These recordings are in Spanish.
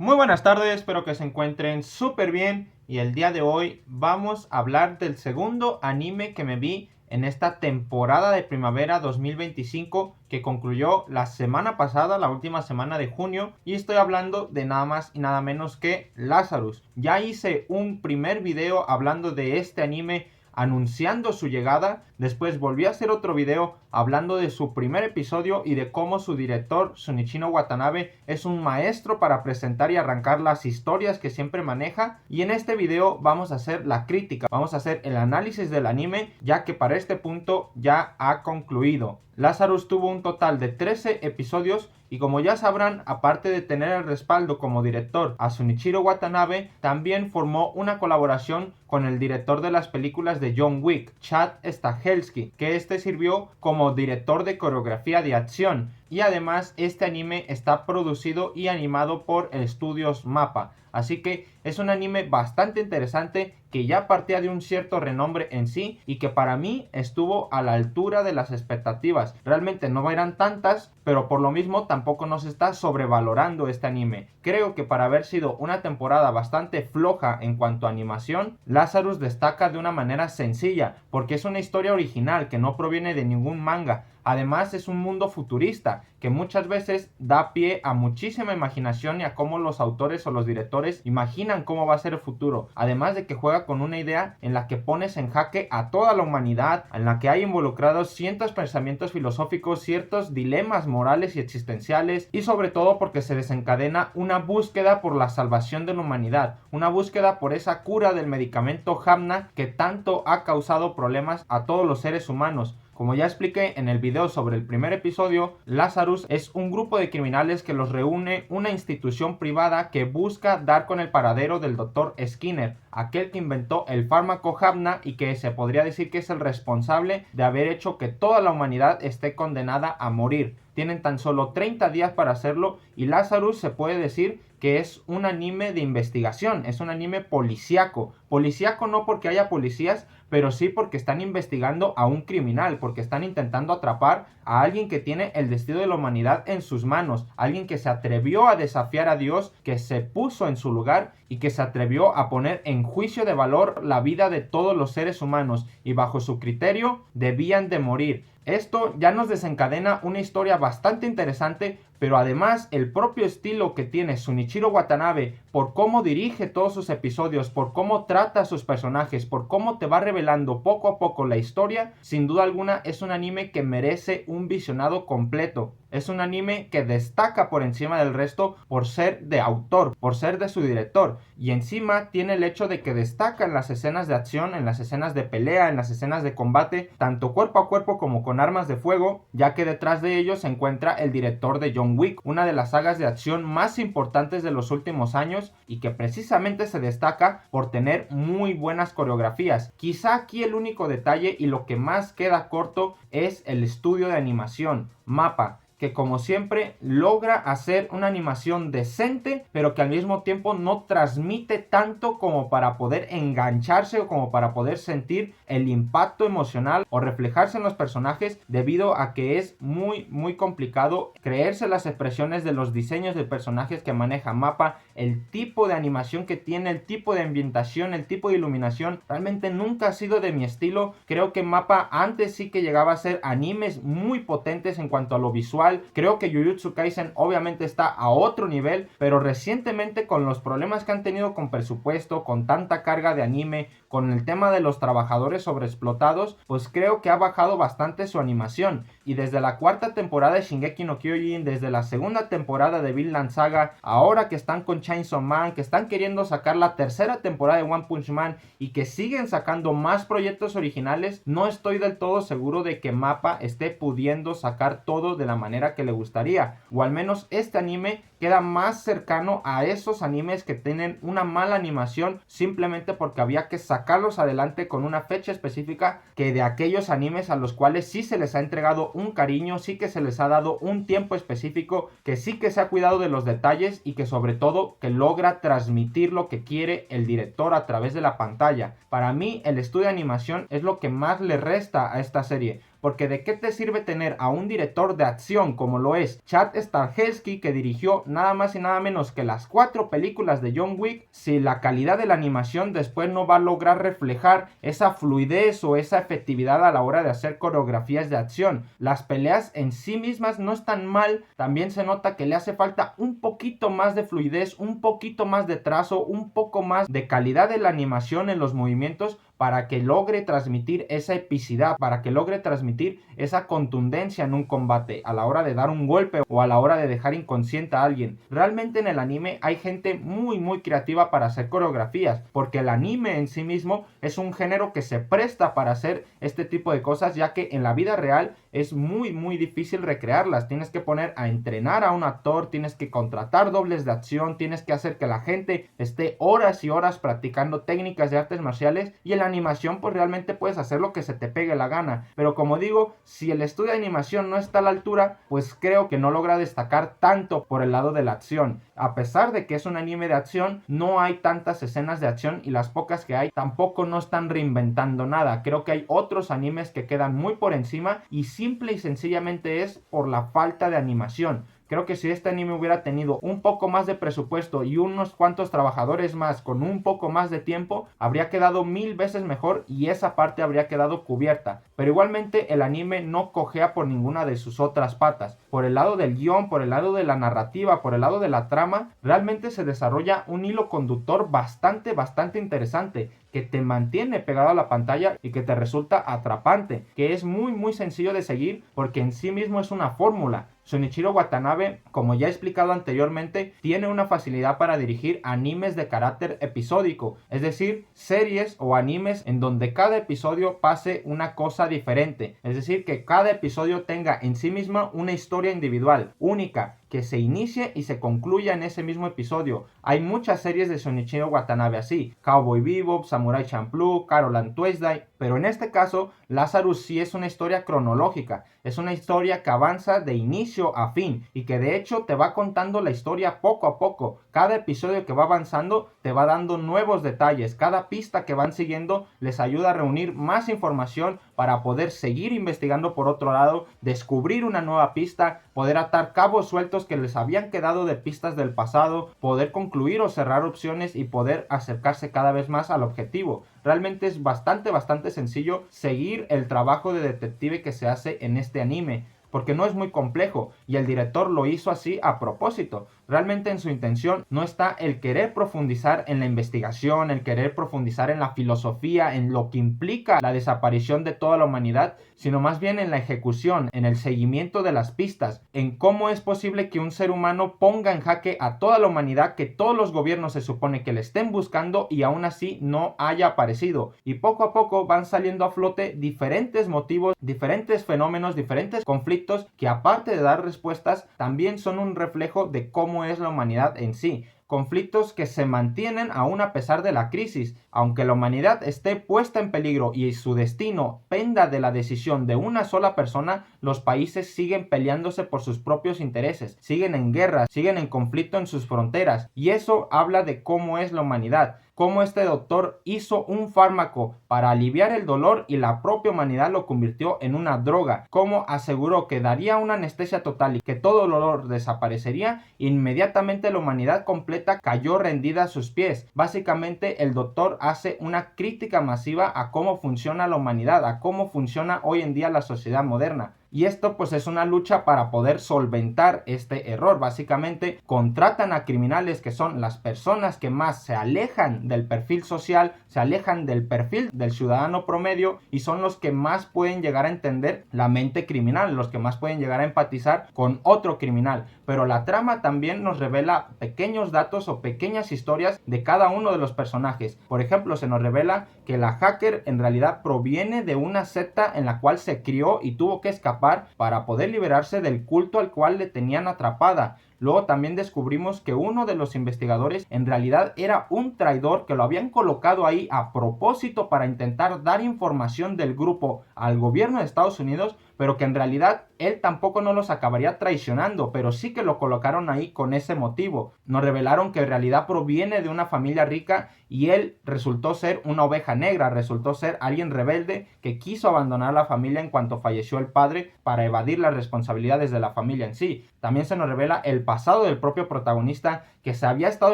Muy buenas tardes, espero que se encuentren súper bien y el día de hoy vamos a hablar del segundo anime que me vi en esta temporada de primavera 2025 que concluyó la semana pasada, la última semana de junio, y estoy hablando de nada más y nada menos que Lazarus. Ya hice un primer video hablando de este anime anunciando su llegada, después volví a hacer otro video hablando de su primer episodio y de cómo su director Shunichiro Watanabe es un maestro para presentar y arrancar las historias que siempre maneja, y en este video vamos a hacer la crítica, vamos a hacer el análisis del anime, ya que para este punto ya ha concluido. Lazarus tuvo un total de 13 episodios y como ya sabrán, aparte de tener el respaldo como director a Shunichiro Watanabe, también formó una colaboración con el director de las películas de John Wick, Chad Stahelski, que este sirvió como director de coreografía de acción, y además este anime está producido y animado por Estudios MAPPA. Así que es un anime bastante interesante que ya partía de un cierto renombre en sí y que para mí estuvo a la altura de las expectativas. Realmente no eran tantas, pero por lo mismo tampoco nos está sobrevalorando este anime. Creo que para haber sido una temporada bastante floja en cuanto a animación, Lazarus destaca de una manera sencilla, porque es una historia original que no proviene de ningún manga. Además es un mundo futurista que muchas veces da pie a muchísima imaginación y a cómo los autores o los directores imaginan cómo va a ser el futuro. Además de que juega con una idea en la que pones en jaque a toda la humanidad, en la que hay involucrados cientos pensamientos filosóficos, ciertos dilemas morales y existenciales, y sobre todo porque se desencadena una búsqueda por la salvación de la humanidad, una búsqueda por esa cura del medicamento Hamna que tanto ha causado problemas a todos los seres humanos. Como ya expliqué en el video sobre el primer episodio, Lazarus es un grupo de criminales que los reúne una institución privada que busca dar con el paradero del Dr. Skinner, aquel que inventó el fármaco Hamna y que se podría decir que es el responsable de haber hecho que toda la humanidad esté condenada a morir. Tienen tan solo 30 días para hacerlo y Lazarus se puede decir que es un anime de investigación, es un anime policíaco. Policíaco no porque haya policías, pero sí porque están investigando a un criminal, porque están intentando atrapar a alguien que tiene el destino de la humanidad en sus manos, alguien que se atrevió a desafiar a Dios, que se puso en su lugar y que se atrevió a poner en juicio de valor la vida de todos los seres humanos y bajo su criterio debían de morir. Esto ya nos desencadena una historia bastante interesante, pero además el propio estilo que tiene Shunichiro Watanabe por cómo dirige todos sus episodios, por cómo trata a sus personajes, por cómo te va revelando poco a poco la historia, sin duda alguna es un anime que merece un visionado completo. Es un anime que destaca por encima del resto por ser de autor, por ser de su director, y encima tiene el hecho de que destaca en las escenas de acción, en las escenas de pelea, en las escenas de combate, tanto cuerpo a cuerpo como con armas de fuego, ya que detrás de ellos se encuentra el director de John Wick, una de las sagas de acción más importantes de los últimos años y que precisamente se destaca por tener muy buenas coreografías. Quizá aquí el único detalle y lo que más queda corto es el estudio de animación, MAPPA, que como siempre logra hacer una animación decente, pero que al mismo tiempo no transmite tanto como para poder engancharse o como para poder sentir el impacto emocional o reflejarse en los personajes, debido a que es muy complicado creerse las expresiones de los diseños de personajes que maneja MAPPA, el tipo de animación que tiene, el tipo de ambientación, el tipo de iluminación. Realmente nunca ha sido de mi estilo. Creo que MAPPA antes sí que llegaba a ser animes muy potentes en cuanto a lo visual. Creo que Jujutsu Kaisen obviamente está a otro nivel, pero recientemente con los problemas que han tenido con presupuesto, con tanta carga de anime, con el tema de los trabajadores sobreexplotados, pues creo que ha bajado bastante su animación. Y desde la cuarta temporada de Shingeki no Kyojin, desde la segunda temporada de Vinland Saga, ahora que están con Chainsaw Man, que están queriendo sacar la tercera temporada de One Punch Man y que siguen sacando más proyectos originales, no estoy del todo seguro de que MAPPA esté pudiendo sacar todo de la manera que le gustaría, o al menos este anime queda más cercano a esos animes que tienen una mala animación simplemente porque había que sacarlos adelante con una fecha específica, que de aquellos animes a los cuales sí se les ha entregado un cariño, sí que se les ha dado un tiempo específico, que sí que se ha cuidado de los detalles y que sobre todo que logra transmitir lo que quiere el director a través de la pantalla. Para mí el estudio de animación es lo que más le resta a esta serie, porque ¿de qué te sirve tener a un director de acción como lo es Chad Stahelski, que dirigió nada más y nada menos que las 4 películas de John Wick, si la calidad de la animación después no va a lograr reflejar esa fluidez o esa efectividad a la hora de hacer coreografías de acción? Las peleas en sí mismas no están mal, también se nota que le hace falta un poquito más de fluidez, un poquito más de trazo, un poco más de calidad de la animación en los movimientos, para que logre transmitir esa epicidad, para que logre transmitir esa contundencia en un combate, a la hora de dar un golpe o a la hora de dejar inconsciente a alguien. Realmente en el anime hay gente muy creativa para hacer coreografías, porque el anime en sí mismo es un género que se presta para hacer este tipo de cosas, ya que en la vida real es muy difícil recrearlas. Tienes que poner a entrenar a un actor, tienes que contratar dobles de acción, tienes que hacer que la gente esté horas y horas practicando técnicas de artes marciales, y el animación pues realmente puedes hacer lo que se te pegue la gana. Pero como digo, si el estudio de animación no está a la altura, pues creo que no logra destacar tanto por el lado de la acción. A pesar de que es un anime de acción, no hay tantas escenas de acción, y las pocas que hay tampoco no están reinventando nada. Creo que hay otros animes que quedan muy por encima, y simple y sencillamente es por la falta de animación. Creo que si este anime hubiera tenido un poco más de presupuesto y unos cuantos trabajadores más con un poco más de tiempo, habría quedado 1000 veces mejor, y esa parte habría quedado cubierta. Pero igualmente el anime no cojea por ninguna de sus otras patas. Por el lado del guión, por el lado de la narrativa, por el lado de la trama, realmente se desarrolla un hilo conductor bastante interesante, que te mantiene pegado a la pantalla y que te resulta atrapante, que es muy sencillo de seguir, porque en sí mismo es una fórmula. Shunichiro Watanabe, como ya he explicado anteriormente, tiene una facilidad para dirigir animes de carácter episódico, es decir, series o animes en donde cada episodio pase una cosa diferente, es decir, que cada episodio tenga en sí misma una historia individual, única, que se inicie y se concluya en ese mismo episodio. Hay muchas series de Shunichiro Watanabe así: Cowboy Bebop, Samurai Champloo, Carol and Tuesday, pero en este caso Lazarus sí es una historia cronológica, es una historia que avanza de inicio a fin, y que de hecho te va contando la historia poco a poco. Cada episodio que va avanzando te va dando nuevos detalles, cada pista que van siguiendo les ayuda a reunir más información para poder seguir investigando por otro lado, descubrir una nueva pista, poder atar cabos sueltos que les habían quedado de pistas del pasado, poder concluir o cerrar opciones y poder acercarse cada vez más al objetivo. Realmente es bastante sencillo seguir el trabajo de detective que se hace en este anime, porque no es muy complejo, y el director lo hizo así a propósito. Realmente en su intención no está el querer profundizar en la investigación, el querer profundizar en la filosofía, en lo que implica la desaparición de toda la humanidad, sino más bien en la ejecución, en el seguimiento de las pistas, en cómo es posible que un ser humano ponga en jaque a toda la humanidad, que todos los gobiernos se supone que le estén buscando y aún así no haya aparecido. Y poco a poco van saliendo a flote diferentes motivos, diferentes fenómenos, diferentes conflictos, que aparte de dar respuestas, también son un reflejo de cómo es la humanidad en sí. Conflictos que se mantienen aún a pesar de la crisis. Aunque la humanidad esté puesta en peligro y su destino penda de la decisión de una sola persona, los países siguen peleándose por sus propios intereses, siguen en guerra, siguen en conflicto en sus fronteras, y eso habla de cómo es la humanidad. Cómo este doctor hizo un fármaco para aliviar el dolor y la propia humanidad lo convirtió en una droga. Cómo aseguró que daría una anestesia total y que todo el dolor desaparecería. Inmediatamente la humanidad completa cayó rendida a sus pies. Básicamente el doctor hace una crítica masiva a cómo funciona la humanidad, a cómo funciona hoy en día la sociedad moderna. Y esto pues es una lucha para poder solventar este error. Básicamente contratan a criminales, que son las personas que más se alejan del perfil social, se alejan del perfil del ciudadano promedio, y son los que más pueden llegar a entender la mente criminal, los que más pueden llegar a empatizar con otro criminal. Pero la trama también nos revela pequeños datos o pequeñas historias de cada uno de los personajes. Por ejemplo, se nos revela que la hacker en realidad proviene de una secta en la cual se crió y tuvo que escapar para poder liberarse del culto al cual le tenían atrapada. Luego también descubrimos que uno de los investigadores en realidad era un traidor que lo habían colocado ahí a propósito para intentar dar información del grupo al gobierno de Estados Unidos, pero que en realidad él tampoco no los acabaría traicionando, pero sí que lo colocaron ahí con ese motivo. Nos revelaron que en realidad proviene de una familia rica y él resultó ser una oveja negra, resultó ser alguien rebelde que quiso abandonar la familia en cuanto falleció el padre para evadir las responsabilidades de la familia en sí. También se nos revela el pasado del propio protagonista, que se había estado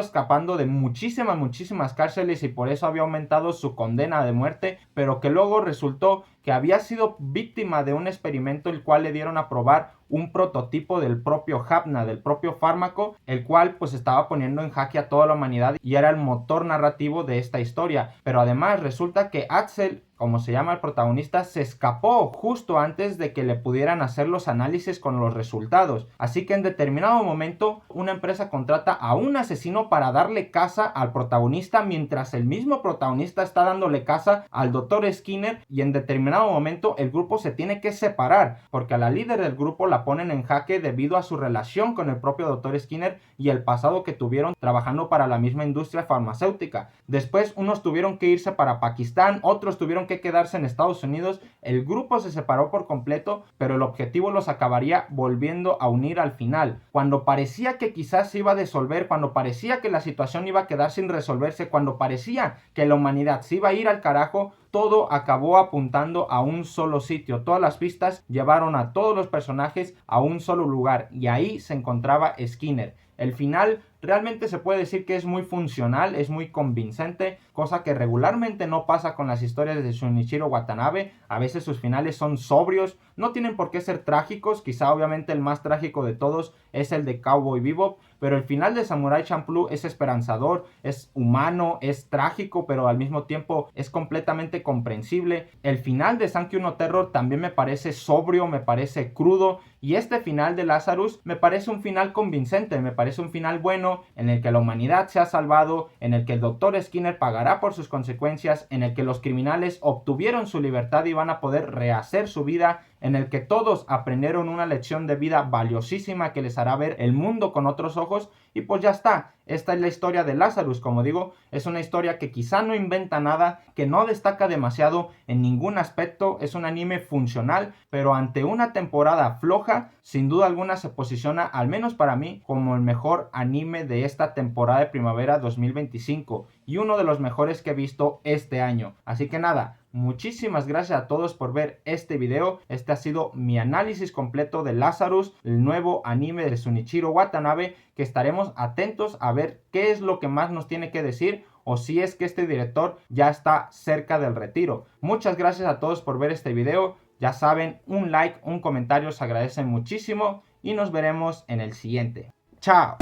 escapando de muchísimas cárceles y por eso había aumentado su condena de muerte, pero que luego resultó que había sido víctima de un experimento el cual le dieron a probar un prototipo del propio Hapna, del propio fármaco, el cual pues estaba poniendo en jaque a toda la humanidad y era el motor narrativo de esta historia. Pero además resulta que Axel, como se llama el protagonista, se escapó justo antes de que le pudieran hacer los análisis con los resultados. Así que en determinado momento una empresa contrata a un asesino para darle caza al protagonista, mientras el mismo protagonista está dándole caza al Dr. Skinner, y en determinado momento el grupo se tiene que separar porque a la líder del grupo la ponen en jaque debido a su relación con el propio Dr. Skinner y el pasado que tuvieron trabajando para la misma industria farmacéutica. Después unos tuvieron que irse para Pakistán, otros tuvieron que quedarse en Estados Unidos. El grupo se separó por completo, pero el objetivo los acabaría volviendo a unir al final. Cuando parecía que quizás se iba a disolver, cuando parecía que la situación iba a quedar sin resolverse, cuando parecía que la humanidad se iba a ir al carajo, todo acabó apuntando a un solo sitio. Todas las pistas llevaron a todos los personajes a un solo lugar y ahí se encontraba Skinner. El final realmente se puede decir que es muy funcional, es muy convincente, cosa que regularmente no pasa con las historias de Shunichiro Watanabe. A veces sus finales son sobrios, no tienen por qué ser trágicos, quizá obviamente el más trágico de todos es el de Cowboy Bebop, pero el final de Samurai Champloo es esperanzador, es humano, es trágico, pero al mismo tiempo es completamente comprensible. El final de Sankyo no Terror también me parece sobrio, me parece crudo, y este final de Lazarus me parece un final convincente, me parece un final bueno, en el que la humanidad se ha salvado, en el que el Dr. Skinner pagará por sus consecuencias, en el que los criminales obtuvieron su libertad y van a poder rehacer su vida, en el que todos aprendieron una lección de vida valiosísima que les hará ver el mundo con otros ojos. Y pues ya está, esta es la historia de Lazarus. Como digo, es una historia que quizá no inventa nada, que no destaca demasiado en ningún aspecto, es un anime funcional, pero ante una temporada floja, sin duda alguna se posiciona, al menos para mí, como el mejor anime de esta temporada de primavera 2025 y uno de los mejores que he visto este año. Así que nada, muchísimas gracias a todos por ver este video. Este ha sido mi análisis completo de Lazarus, el nuevo anime de Shunichiro Watanabe, que estaremos atentos a ver qué es lo que más nos tiene que decir, o si es que este director ya está cerca del retiro. Muchas gracias a todos por ver este video. Ya saben, un like, un comentario se agradece muchísimo y nos veremos en el siguiente. ¡Chao!